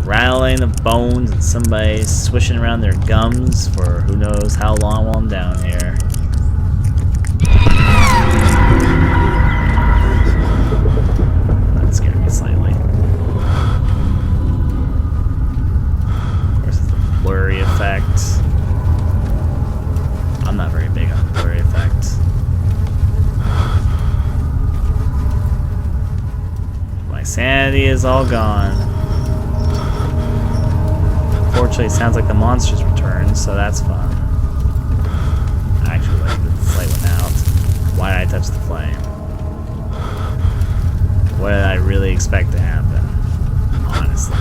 rattling of bones and somebody swishing around their gums for who knows how long while I'm down here. That scared me slightly. Of course, it's the blurry effect. I'm not very big on the blurry effect. My sanity is all gone. Fortunately, it sounds like the monsters returned, so that's fun. Actually, like, the flame went out. Why did I touch the flame? What did I really expect to happen? Honestly.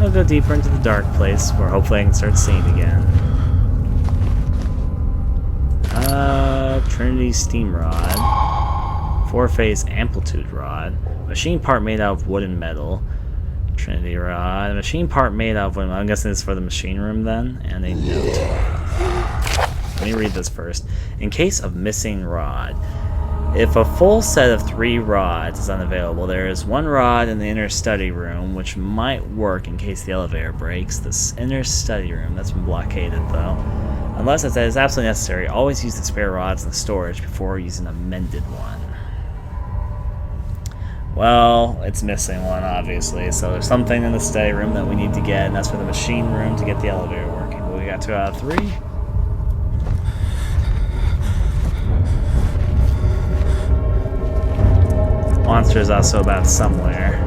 I'll go deeper into the dark place, where hopefully I can start seeing again. Trinity Steam Rod. 4-phase Amplitude Rod. Machine part made out of wood and metal. Trinity Rod. A machine part made out of wood. I'm guessing it's for the machine room then. And a note. Let me read this first. In case of missing rod. If a full set of 3 rods is unavailable, there is 1 rod in the inner study room, which might work in case the elevator breaks. This inner study room, that's been blockaded though. Unless it is absolutely necessary, always use the spare rods in the storage before using a mended one. Well, it's missing one, obviously, so there's something in the study room that we need to get, and that's for the machine room to get the elevator working. But we got 2 out of 3. Monster is also about somewhere.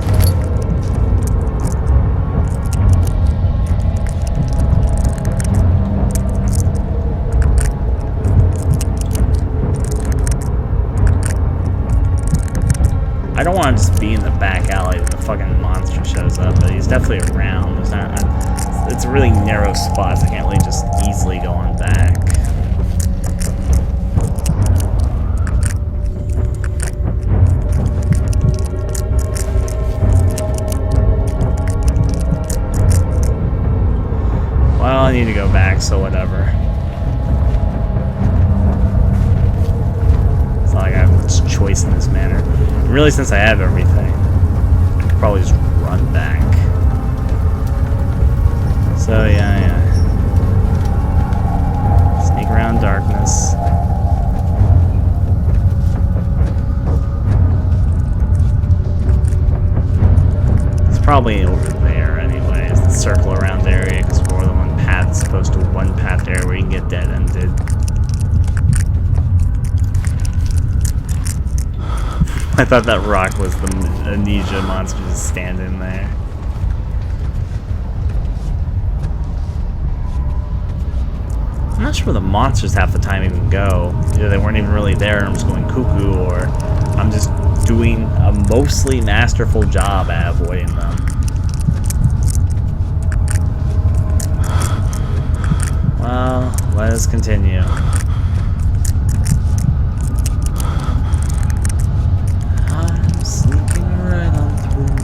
I don't want to just be in the back alley when the fucking monster shows up, but he's definitely around. There's not, it's a really narrow spot, so I can't really just easily go on back. Well, I need to go back, so whatever. It's not like I have much choice in this manner. And really, since I have everything, I could probably just run back. So, yeah. Sneak around darkness. It's probably over there, anyways. The circle around area, because we're the one path as opposed to one path there where you can get dead-ended. I thought that rock was the Amnesia monster just standing there. I'm not sure where the monsters half the time even go. Either they weren't even really there and I'm just going cuckoo, or I'm just doing a mostly masterful job at avoiding them. Well, let us continue. I'm sneaking right on through.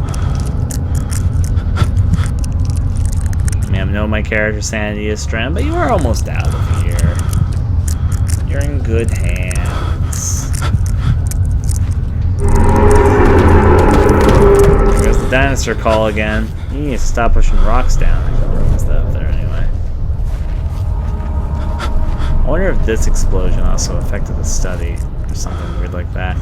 I mean, I know my character's sanity is stranded, but you are almost out of here. You're in good hands. There goes the dinosaur call again. You need to stop pushing rocks down. Is that up there anyway? I wonder if this explosion also affected the study or something weird like that.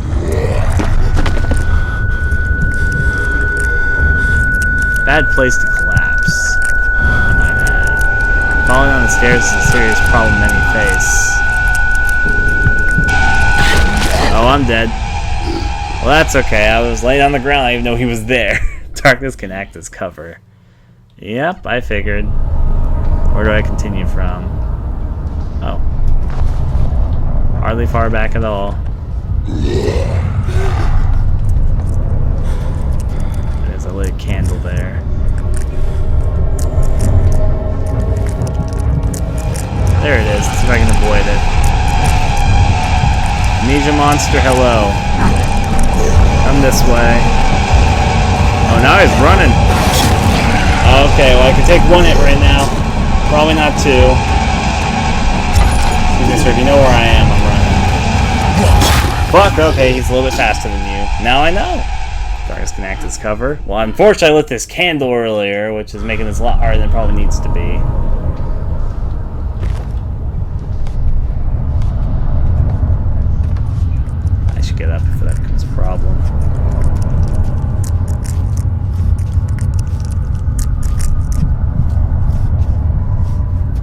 Bad place to collapse, I might add. Falling on the stairs is a serious problem many face. Oh, I'm dead. Well, that's okay. I was laid on the ground. I didn't even know he was there. Darkness can act as cover. Yep, I figured. Where do I continue from? Oh. Hardly far back at all. There's a lit candle there. There it is. Let's see if I can avoid it. Amnesia monster, hello. Come this way. Oh, now he's running. Okay, well I can take 1 hit right now. Probably not 2. Excuse me, sir, if you know where I am, I'm running. Fuck, okay, he's a little bit faster than you. Now I know. Dark guess can act as cover. Well, unfortunately, I lit this candle earlier, which is making this a lot harder than it probably needs to be. I should get up if that becomes a problem.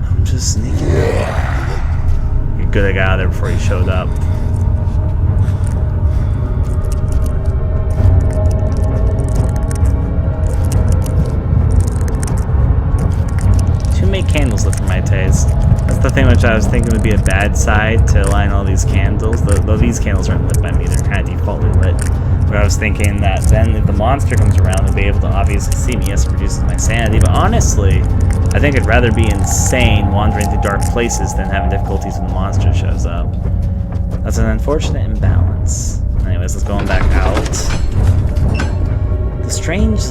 I'm just sneaking up. You're good, I got out there before he showed up. Candles lit for my taste. That's the thing which I was thinking would be a bad side to line all these candles. Though these candles aren't lit by me, they're kind of defaultly lit. But I was thinking that then if the monster comes around, they'll be able to obviously see me. Yes, it reduces my sanity. But honestly, I think I'd rather be insane wandering through dark places than having difficulties when the monster shows up. That's an unfortunate imbalance. Anyways, let's go on back out. The strange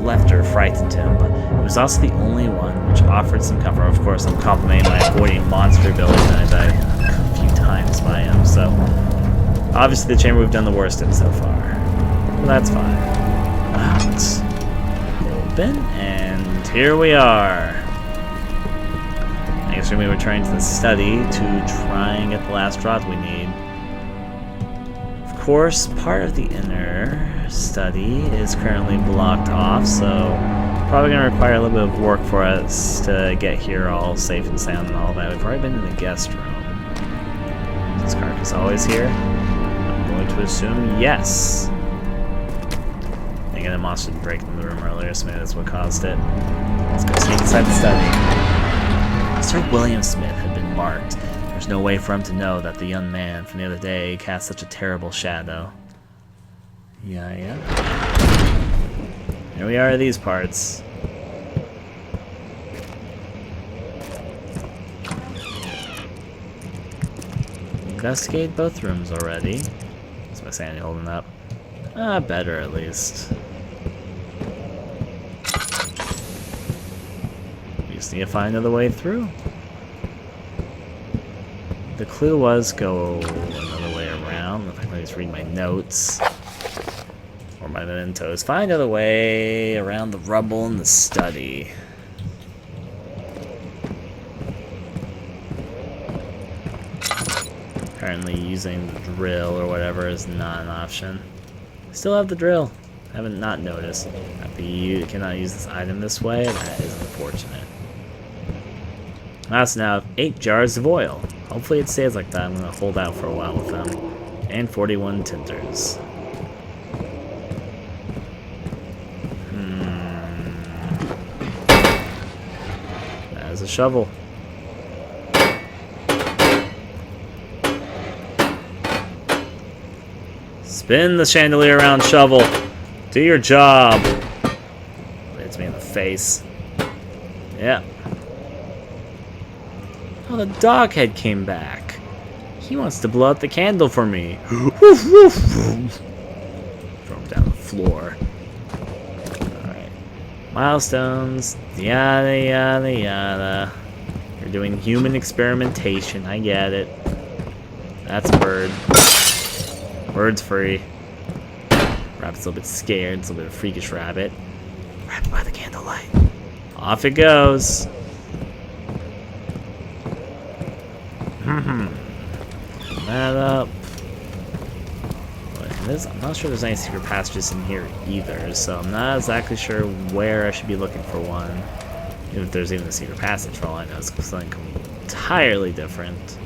laughter frightened him, but it was also the only one which offered some comfort. Of course, I'm complimenting my avoiding monster ability that I died a few times by him, so obviously the chamber we've done the worst in so far. But that's fine. Out. Open, and here we are. I guess we're going to be returning to the study to try and get the last draught we need. Of course, part of the inner study is currently blocked off, so probably going to require a little bit of work for us to get here all safe and sound and all that. We've already been in the guest room. Is this carcass always here? I'm going to assume yes. Again, the monster didn't break into the room earlier, so maybe that's what caused it. Let's go sneak inside the study. Sir William Smith had been marked. There's no way for him to know that the young man from the other day cast such a terrible shadow. Yeah. Here we are at these parts. Investigate both rooms already. Is my sanity holding up? Better at least. We just need to find another way through. The clue was go another way around. If I can just read my notes. Or my mementos. Find another way around the rubble in the study. Apparently using the drill or whatever is not an option. Still have the drill. Haven't not noticed. You cannot use this item this way. That is unfortunate. I also now have 8 jars of oil. Hopefully it stays like that. I'm going to hold out for a while with them. And 41 tinters. That is a shovel. Spin the chandelier around, shovel. Do your job. Hits me in the face. Yeah. Oh, the dog head came back. He wants to blow out the candle for me. Throw him down the floor. Alright. Milestones. Yada, yada, yada. You're doing human experimentation. I get it. That's a bird. Bird's free. Rabbit's a little bit scared. It's a little bit of a freakish rabbit. Rabbit by the candlelight. Off it goes. That up. I'm not sure there's any secret passages in here either, so I'm not exactly sure where I should be looking for one. Even if there's even a secret passage, for all I know, it's something entirely different.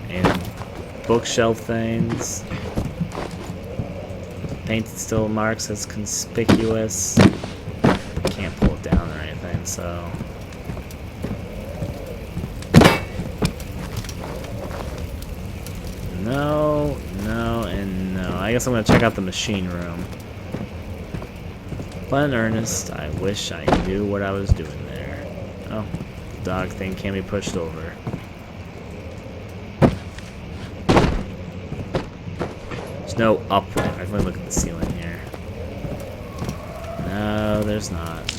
And bookshelf things. Painted steel marks as conspicuous. Can't pull it down or anything, so. No, and no. I guess I'm gonna check out the machine room. But in earnest, I wish I knew what I was doing there. Oh, the dog thing can't be pushed over. There's no upright. I can look at the ceiling here. No, there's not.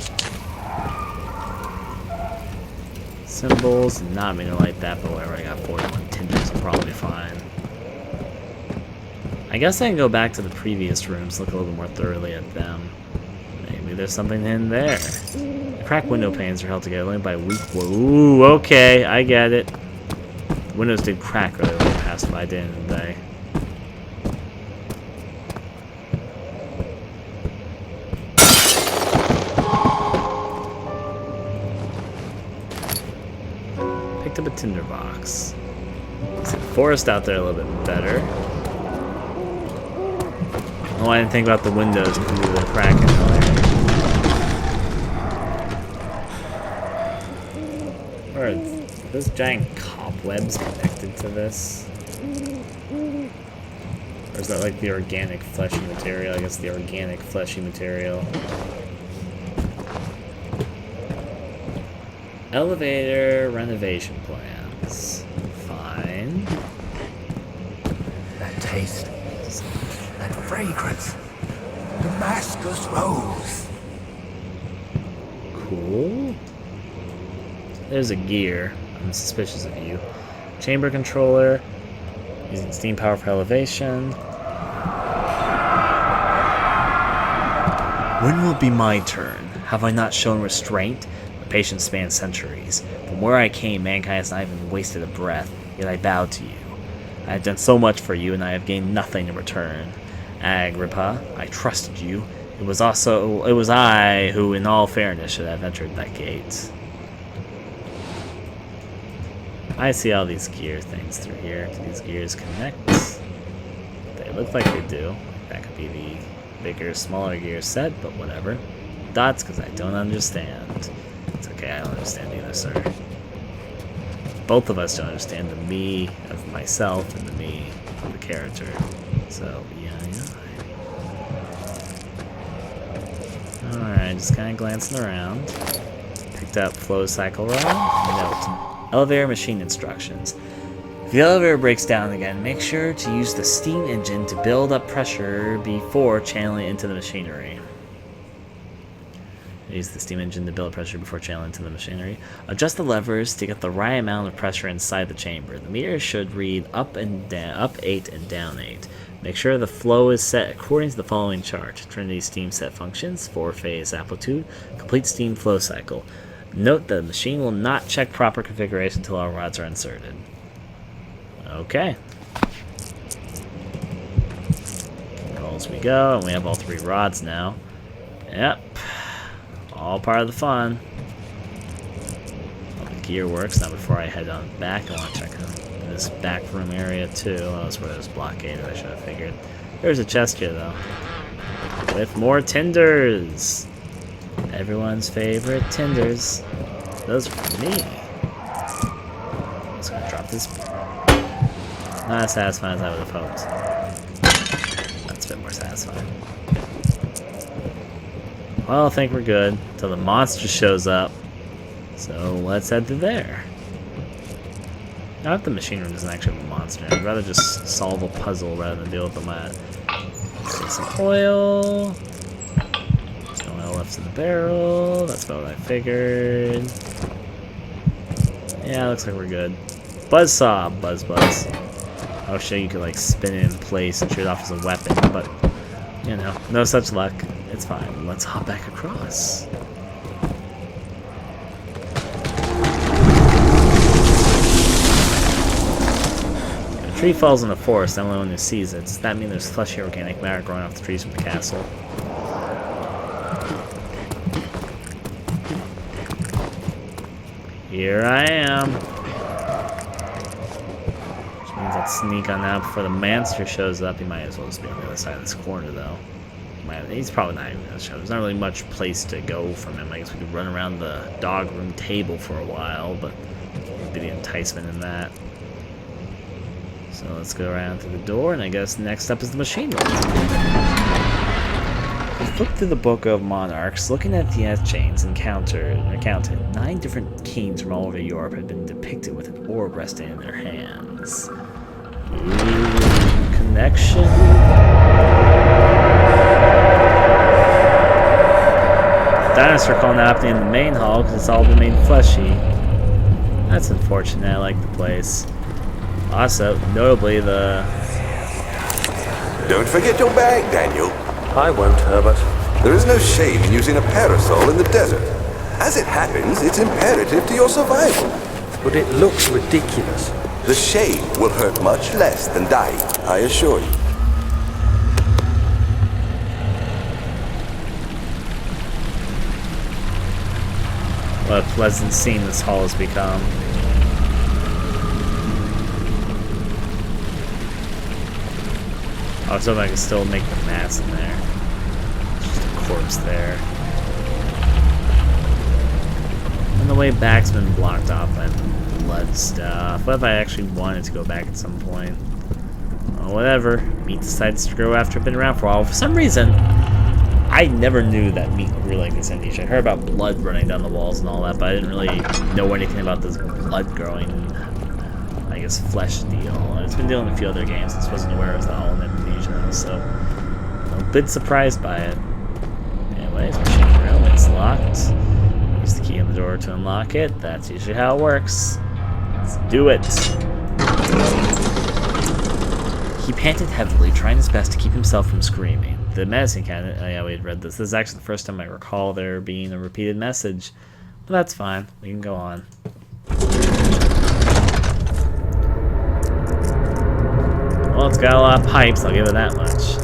Symbols, not mean to light that, but whatever. I got 41 tinters, I'm probably fine. I guess I can go back to the previous rooms, look a little more thoroughly at them. Maybe there's something in there. The cracked window panes are held together only by weak wood. Ooh, okay, I get it. The windows did crack earlier when I passed by, didn't they? Picked up a tinderbox. See the forest out there a little bit better. Oh, I didn't think about the windows because of the cracking earlier. Or are those giant cobwebs connected to this? Or is that like the organic fleshy material? I guess the organic fleshy material. Elevator renovation plans. Fine. That taste, that fragrance, Damascus rose. Cool. There's a gear. I'm suspicious of you. Chamber controller. Using steam power for elevation. When will it be my turn? Have I not shown restraint? My patience spans centuries. From where I came, mankind has not even wasted a breath, yet I bow to you. I have done so much for you, and I have gained nothing in return. Agrippa, I trusted you. It was I who, in all fairness, should have entered that gate. I see all these gear things through here. Do these gears connect? They look like they do. That could be the bigger, smaller gear set, but whatever. Dots, because I don't understand. It's okay, I don't understand either, sir. Both of us don't understand the me of myself and the me of the character. So, yeah. Alright, just kind of glancing around. Picked up flow cycle rod. Note. Elevator machine instructions. If the elevator breaks down again, make sure to use the steam engine to build up pressure before channeling into the machinery. Use the steam engine to build pressure before channeling into the machinery. Adjust the levers to get the right amount of pressure inside the chamber. The meter should read up and down, up 8 and down 8. Make sure the flow is set according to the following chart. Trinity steam set functions, 4-phase amplitude, complete steam flow cycle. Note that the machine will not check proper configuration until our rods are inserted. Okay. Roll as we go, and we have all 3 rods now. Yep. All part of the fun. All the gear works. Now before I head on back, I want to check out this back room area too. Oh, that's where it was blockaded, I should have figured. There's a chest here though. With more tinders! Everyone's favorite tinders. Those are for me. I'm just gonna drop this. Not as satisfying as I would have hoped. That's a bit more satisfying. Well, I think we're good until the monster shows up. So let's head to there. I hope the machine room doesn't actually have a monster. I'd rather just solve a puzzle rather than deal with them at. Let's take some oil. There's no oil left in the barrel. That's about what I figured. Yeah, looks like we're good. Buzzsaw, buzz. I was sure you could like spin it in place and shoot it off as a weapon, but you know, no such luck. It's fine. Let's hop back across. If a tree falls in the forest, I'm the only one who sees it. Does that mean there's fleshy organic matter growing off the trees from the castle? Here I am. Which means I'll sneak on out before the monster shows up. He might as well just be on the other side of this corner, though. He's probably not even going to show. There's not really much place to go from him. I guess we could run around the dog room table for a while, but would be the enticement in that. So let's go around to the door, and I guess next up is the machine room. We flipped through the Book of Monarchs, looking at the chains and counted 9 different kings from all over Europe had been depicted with an orb resting in their hands. Ooh, connection. Dinosaur call now happening in the main hall because it's all been made fleshy. That's unfortunate. I like the place. Also, notably, the Don't forget your bag, Daniel. I won't, Herbert. There is no shame in using a parasol in the desert. As it happens, it's imperative to your survival. But it looks ridiculous. The shade will hurt much less than dying, I assure you. What a pleasant scene this hall has become. I was hoping I could still make the mass in there. Just a corpse there. And the way back's been blocked off by the blood stuff. What if I actually wanted to go back at some point? Well, whatever. Meat decides to grow after I've been around for a while. For some reason, I never knew that meat grew like this in Amnesia. I heard about blood running down the walls and all that, but I didn't really know anything about this blood growing, I guess, flesh deal. It's been dealing with a few other games. I just wasn't aware it was all in Amnesia, so I'm a bit surprised by it. Anyways, machine room, it's locked. Use the key on the door to unlock it. That's usually how it works. Let's do it. He panted heavily, trying his best to keep himself from screaming. The medicine cabinet, oh yeah, we had read this. This is actually the first time I recall there being a repeated message. But that's fine. We can go on. Well, it's got a lot of pipes, I'll give it that much.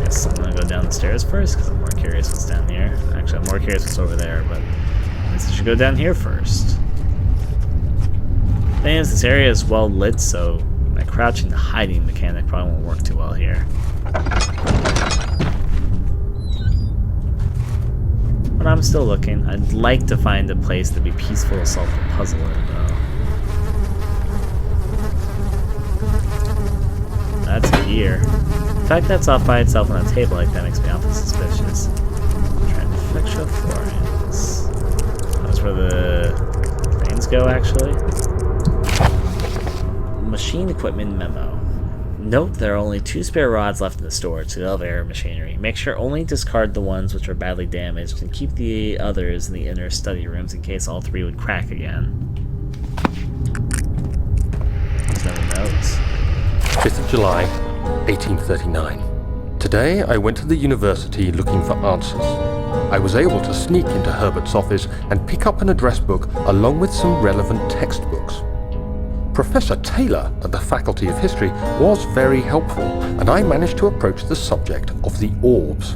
Guess I'm gonna go down the stairs first, because I'm more curious what's down here. Actually, I'm more curious what's over there, but I guess I should go down here first. The thing is, this area is well lit, so my crouching and hiding mechanic probably won't work too well here. But I'm still looking. I'd like to find a place that'd be peaceful to solve the puzzle in, though. That's here. The fact that's off by itself on a table like that makes me awfully suspicious. Transfixual fluorines. That's where the brains go, actually. Machine equipment memo. Note there are only 2 spare rods left in the storage to the elevator machinery. Make sure only discard the ones which are badly damaged and keep the others in the inner study rooms in case all 3 would crack again. There's no notes. 5th of July, 1839. Today I went to the university looking for answers. I was able to sneak into Herbert's office and pick up an address book along with some relevant textbooks. Professor Taylor at the Faculty of History was very helpful, and I managed to approach the subject of the orbs.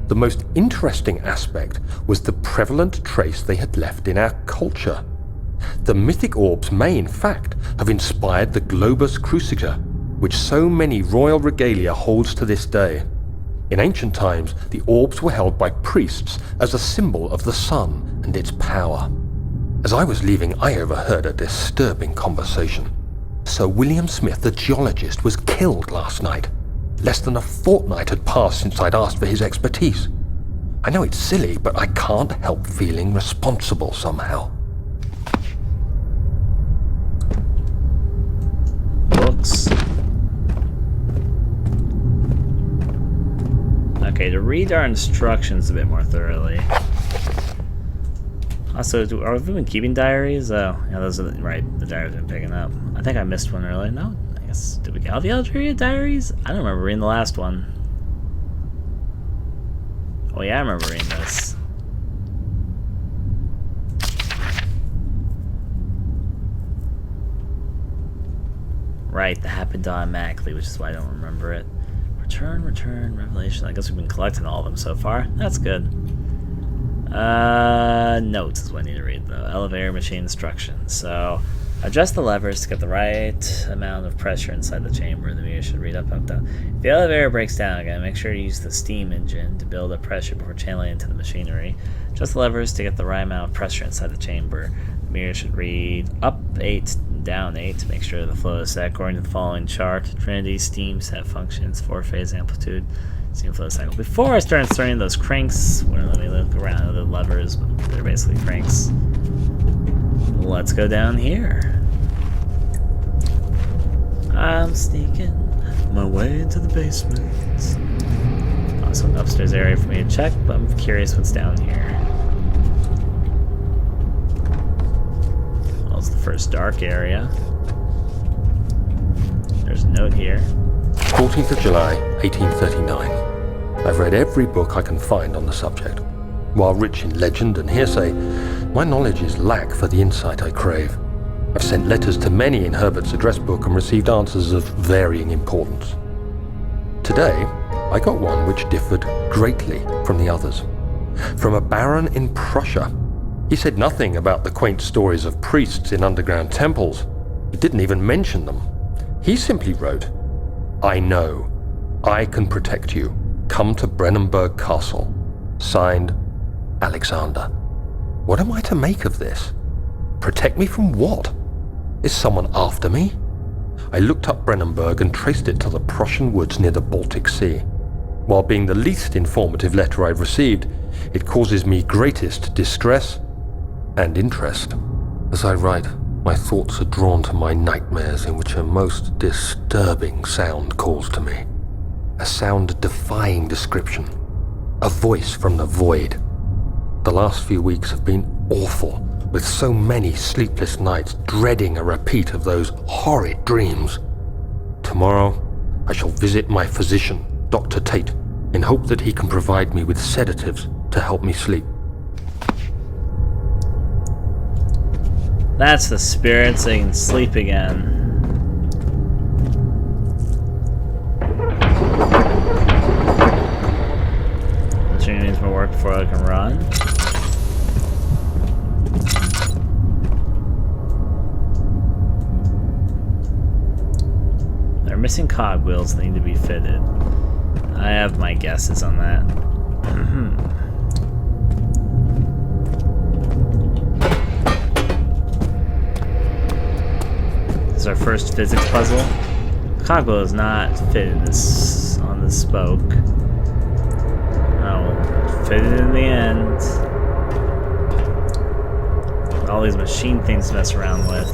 The most interesting aspect was the prevalent trace they had left in our culture. The mythic orbs may, in fact, have inspired the globus cruciger, which so many royal regalia holds to this day. In ancient times, the orbs were held by priests as a symbol of the sun and its power. As I was leaving, I overheard a disturbing conversation. Sir William Smith, the geologist, was killed last night. Less than a fortnight had passed since I'd asked for his expertise. I know it's silly, but I can't help feeling responsible somehow. Books. Okay, to read our instructions a bit more thoroughly. Also, have we been keeping diaries? Oh, yeah, those are right. The diaries I've been picking up. I think I missed one earlier. No, I guess, did we get all the Algeria diaries? I don't remember reading the last one. Oh yeah, I remember reading this. Right, that happened automatically, which is why I don't remember it. Return, Revelation. I guess we've been collecting all of them so far. That's good. Notes is what I need to read, though. Elevator machine instructions. So, adjust the levers to get the right amount of pressure inside the chamber. The meter should read up, down. If the elevator breaks down again, make sure to use the steam engine to build up pressure before channeling into the machinery. Adjust the levers to get the right amount of pressure inside the chamber. The meter should read up 8, down 8 to make sure the flow is set according to the following chart. Trinity, steam, set functions, 4-phase amplitude. Steam flow cycle. Before I start inserting those cranks, let me look around the levers, but they're basically cranks. Let's go down here. I'm sneaking my way into the basement. Also an upstairs area for me to check, but I'm curious what's down here. Well, it's the first dark area. There's a note here. 14th of July, 1839. I've read every book I can find on the subject. While rich in legend and hearsay, my knowledge is lack for the insight I crave. I've sent letters to many in Herbert's address book and received answers of varying importance. Today, I got one which differed greatly from the others. From a baron in Prussia. He said nothing about the quaint stories of priests in underground temples. He didn't even mention them. He simply wrote, "I know. I can protect you. Come to Brennenburg Castle. Signed, Alexander." What am I to make of this? Protect me from what? Is someone after me? I looked up Brennenburg and traced it to the Prussian woods near the Baltic Sea. While being the least informative letter I've received, it causes me greatest distress and interest. As I write, my thoughts are drawn to my nightmares in which a most disturbing sound calls to me. A sound defying description. A voice from the void. The last few weeks have been awful, with so many sleepless nights dreading a repeat of those horrid dreams. Tomorrow, I shall visit my physician, Dr. Tate, in hope that he can provide me with sedatives to help me sleep. That's the spirit, so you can sleep again. She needs more work before I can run. There are missing cogwheels that need to be fitted. I have my guesses on that. This is our first physics puzzle. The cogwheel is not fitted on the spoke. I'll fit it in the end. All these machine things to mess around with.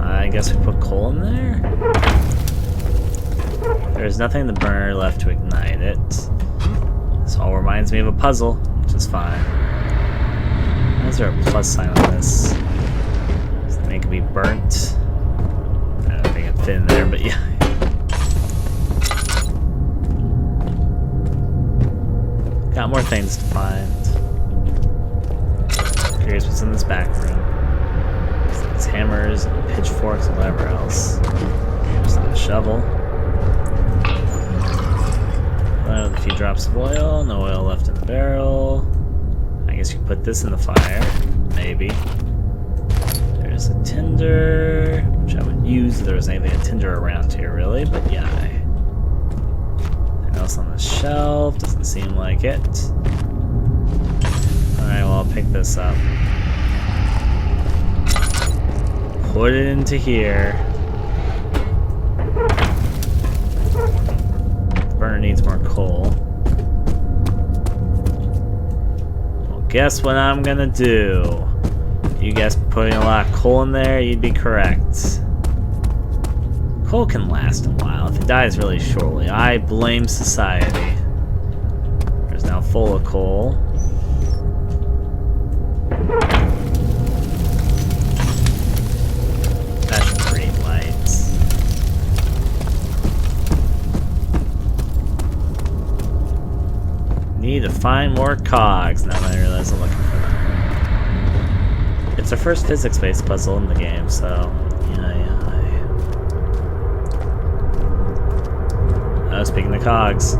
I guess we put coal in there? There's nothing in the burner left to ignite it. This all reminds me of a puzzle, which is fine. Why is there a plus sign on this? Does that make it be burnt? I don't think it fit in there, but yeah. Got more things to find. Curious what's in this back room. These hammers and pitchforks and whatever else. There's not a shovel. With a few drops of oil, no oil left in the barrel. I guess you put this in the fire, maybe. There's a tinder, which I would use if there was anything a tinder around here, really, but yeah. Anything else on the shelf? Doesn't seem like it. Alright, well, I'll pick this up. Put it into here. Burner needs more coal. Well, guess what I'm gonna do? You guys putting a lot of coal in there, you'd be correct. Coal can last a while if it dies really shortly. I blame society. There's now full of coal. That should create lights. Need to find more cogs now that I realize I'm looking for them. It's our first physics-based puzzle in the game, so yeah. Speaking of cogs.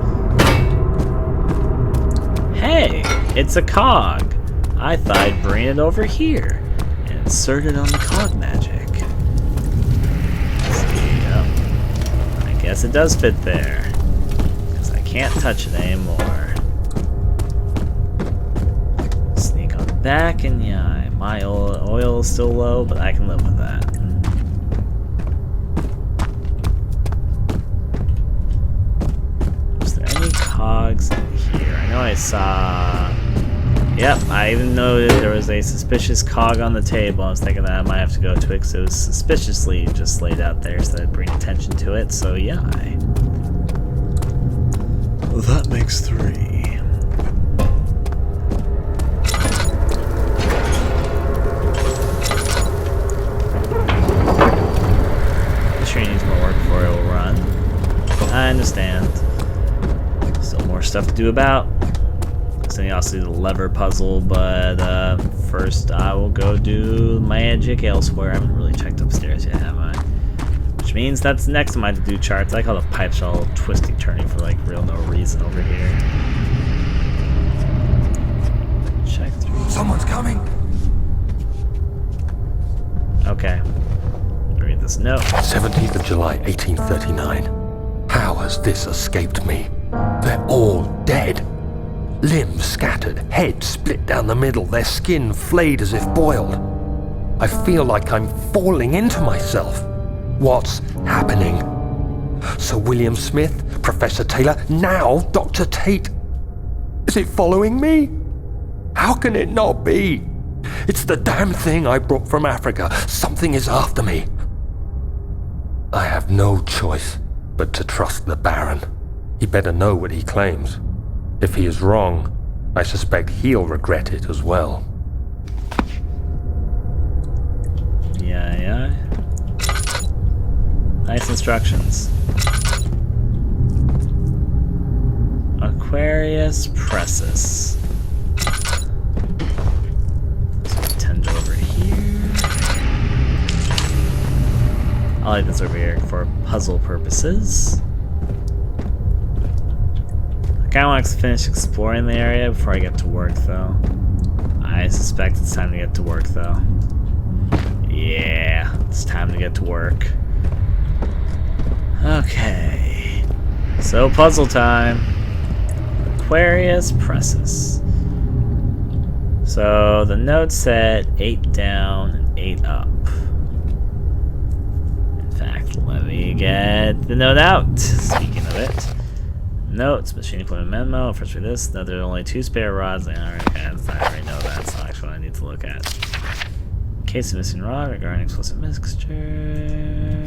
Hey, it's a cog. I thought I'd bring it over here and insert it on the cog magic. Yep. I guess it does fit there, because I can't touch it anymore. Sneak on the back, and yeah, my oil is still low, but I can live with that. Is there any cogs in here? I know I saw... Yep, I even noted there was a suspicious cog on the table. I was thinking that I might have to go to it because it was suspiciously just laid out there, so I'd bring attention to it. So yeah, that makes 3. Still more stuff to do about. So you also do the lever puzzle, but first I will go do magic elsewhere. I haven't really checked upstairs yet, have I? Which means that's next time I have to do charts. I like how the pipes are all twisty turning for like real no reason over here. Check through. Someone's coming. Okay. Read this note. 17th of July, 1839. How has this escaped me? They're all dead. Limbs scattered, head split down the middle, their skin flayed as if boiled. I feel like I'm falling into myself. What's happening? Sir William Smith, Professor Taylor, now Dr. Tate. Is it following me? How can it not be? It's the damn thing I brought from Africa. Something is after me. I have no choice but to trust the Baron. He better know what he claims. If he is wrong, I suspect he'll regret it as well. Yeah. Nice instructions. Aquarius Pressus. So tend over here. I like this over here for puzzle purposes. I kinda want to finish exploring the area before I get to work, though. I suspect it's time to get to work, though. Yeah, it's time to get to work. Okay. So, puzzle time. Aquarius Pressus. So, the note said 8 down and 8 up. In fact, let me get the note out. Speaking of it. Notes, machine equipment memo. First read this. No, there are only 2 spare rods. I already know that's not actually what I need to look at. Case of missing rod regarding explosive mixture.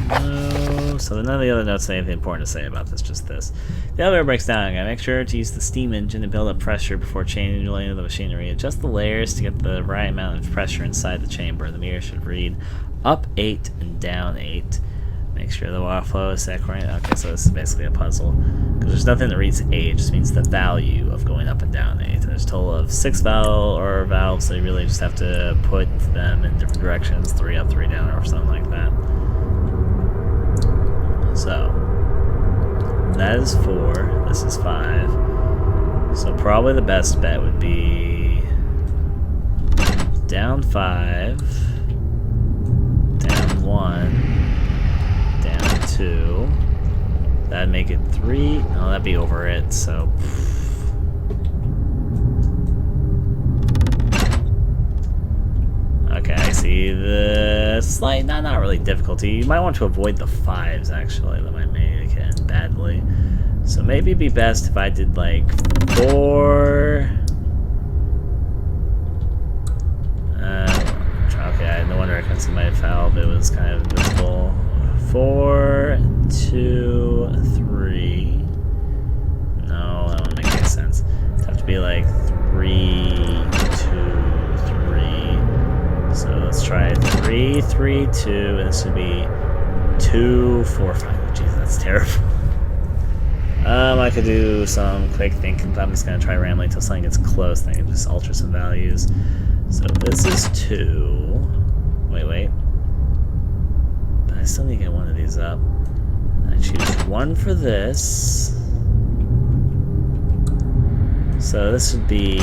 No. So none of the other notes say anything important to say about this, just this. The elevator breaks down. I gotta make sure to use the steam engine to build up pressure before changing the machinery. Adjust the layers to get the right amount of pressure inside the chamber. The meter should read up 8 and down 8. Make sure the water flow is set according. Okay, so this is basically a puzzle. Because there's nothing that reads 8, it just means the value of going up and down 8. And there's a total of 6 valves, so you really just have to put them in different directions, 3 up, 3 down, or something like that. So, that is 4, this is 5. So probably the best bet would be down 5, down 1, 2. That'd make it 3. No, that'd be over it, so. Okay, I see the slight, not really difficulty. You might want to avoid the 5s, actually. That might make it badly. So maybe it'd be best if I did like 4. Okay, no wonder I couldn't see my valve. It was kind of invisible. 4, 2, 3. No, that wouldn't make any sense. It'd have to be like 3, 2, 3. So let's try 3, 3, 2, and this would be 2, 4, 5. Oh, jeez, that's terrible. I could do some quick thinking, but I'm just gonna try randomly until something gets close. Then I can just alter some values. So this is 2. Wait. I still need to get one of these up. I choose 1 for this. So this would be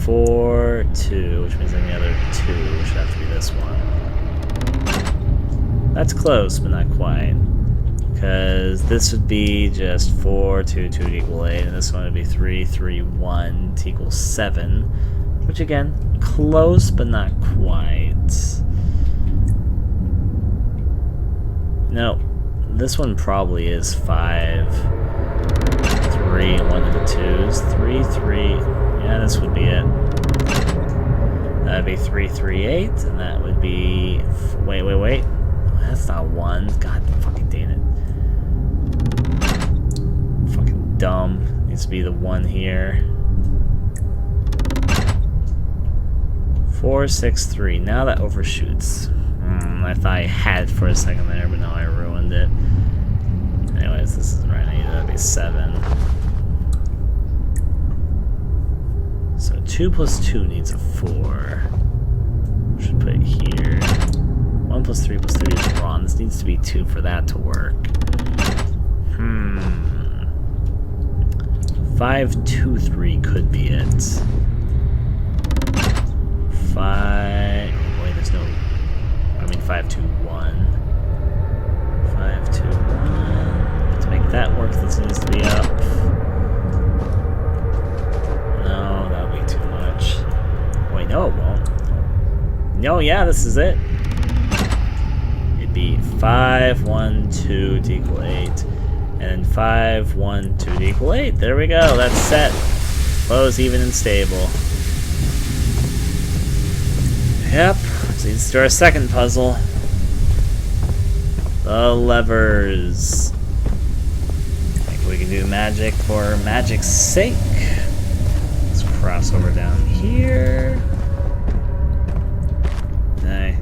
4, 2, which means any other 2 should have to be this one. That's close, but not quite. Because this would be just 4, 2, 2 to equal 8, and this one would be 3, 3, 1 to equal 7. Which again, close, but not quite. No, this one probably is 5, 3, and 1 of the 2s. 3, 3. Yeah, this would be it. That would be 3, 3, 8, and that would be. Wait. That's not 1. God fucking dang it. Fucking dumb. Needs to be the 1 here. 4, 6, 3. Now that overshoots. I thought I had it for a second there, but now I ruined it. Anyways, this isn't right. I need that to be 7. 2 plus 2 needs a 4. Should put it here. 1 plus 3 plus 3 is wrong. This needs to be 2 for that to work. 5, 2, 3 could be it. 5. Oh, wait, there's no. I mean, 5, 2, 1. 5, 2, 1. Let's make that work. This needs to be up. No, that would be too much. Wait, no, it won't. No, yeah, this is it. It'd be 5, 1, 2 to equal 8. And then 5, 1, 2 to equal 8. There we go. That's set. Flow's even and stable. Yep. So leads to our second puzzle. The levers. I think we can do magic for magic's sake. Let's cross over down here. I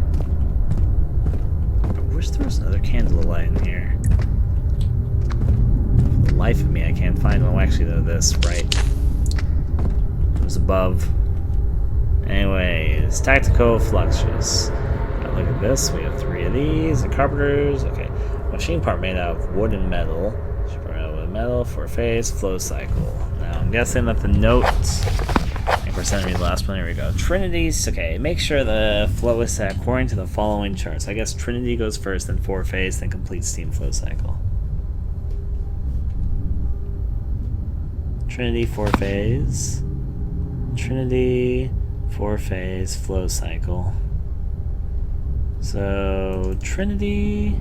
wish there was another candle light in here. For the life of me, I can't find one. Oh, actually, though, this, right? It was above. Anyways, tactical fluxes. Now look at this. We have 3 of these. The carpenters. Okay. Machine part made out of wood and metal. Machine part made out of wood and metal. 4-phase flow cycle. Now I'm guessing that the note. I think we're sending me the last one. Here we go. Trinities. Okay. Make sure the flow is set according to the following charts. I guess Trinity goes first, then 4-phase, then complete steam flow cycle. Trinity 4-phase. Trinity 4-phase flow cycle. So Trinity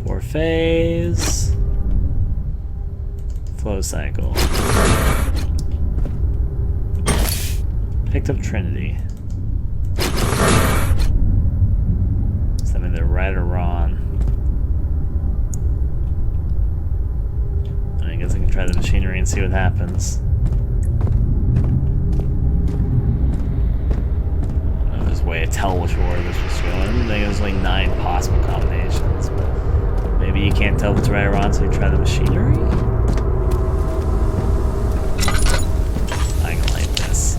4-phase flow cycle. Picked up Trinity. Does that mean they're right or wrong? I guess I can try the machinery and see what happens. There's a way to tell which order this was going. I think there's like 9 possible combinations. But maybe you can't tell if it's right or wrong, so you try the machinery? I can like this.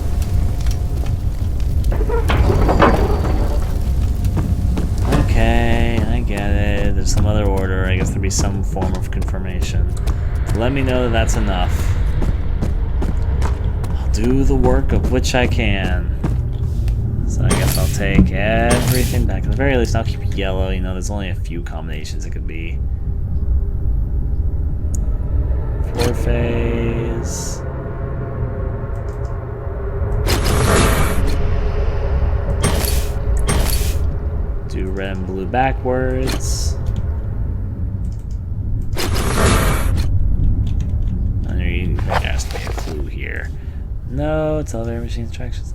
Okay, I get it. There's some other order. I guess there'd be some form of confirmation. Let me know that that's enough. I'll do the work of which I can. So I guess I'll take everything back. At the very least, I'll keep it yellow. You know, there's only a few combinations it could be. 4-phase. Do red and blue backwards. There has to be a clue here. No, it's elevator machine instructions.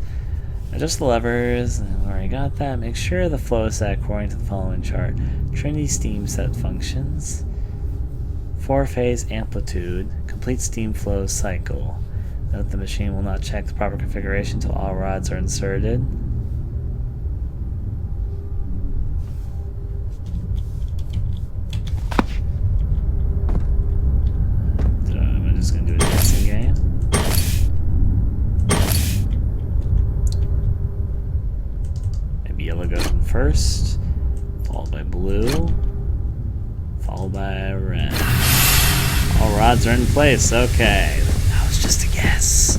Adjust the levers. I've already got that. Make sure the flow is set according to the following chart. Trinity steam set functions. 4-phase amplitude. Complete steam flow cycle. Note the machine will not check the proper configuration until all rods are inserted. Yellow goes in first, followed by blue, followed by red. All rods are in place. Okay, that was just a guess,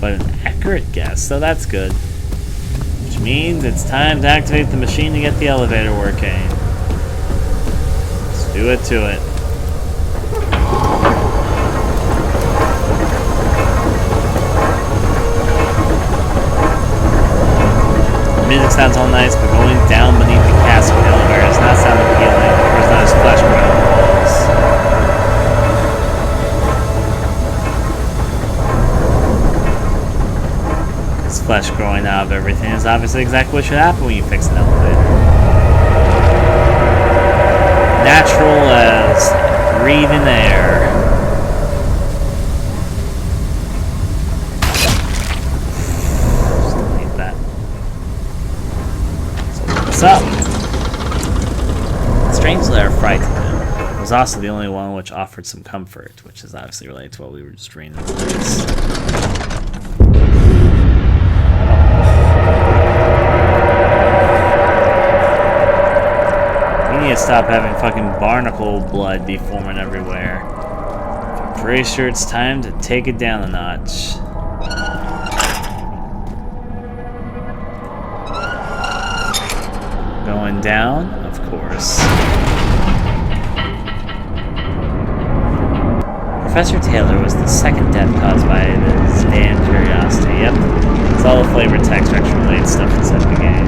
but an accurate guess, so that's good. Which means it's time to activate the machine to get the elevator working. Let's do it to it. The music sounds all nice, but going down beneath the castle elevator does not sound appealing. There's not as flesh growing on the walls. This flesh growing out of everything is obviously exactly what should happen when you fix an elevator. Natural as breathing air. What's up? Strangely, our fright was also the only one which offered some comfort, which is obviously related to what we were just reading in the place. We need to stop having fucking barnacle blood be forming everywhere. I'm pretty sure it's time to take it down a notch. Going down, of course. Professor Taylor was the second death caused by this damn curiosity. Yep, it's all the flavor text related stuff inside the game.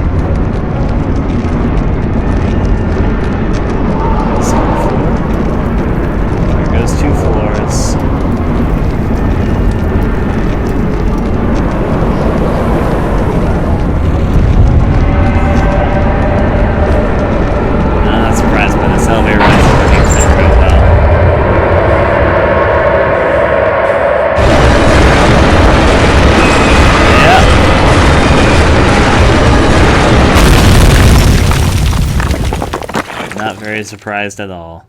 There goes 2 floors. I'm not surprised by this elevator ride. It's never go well. Not very surprised at all.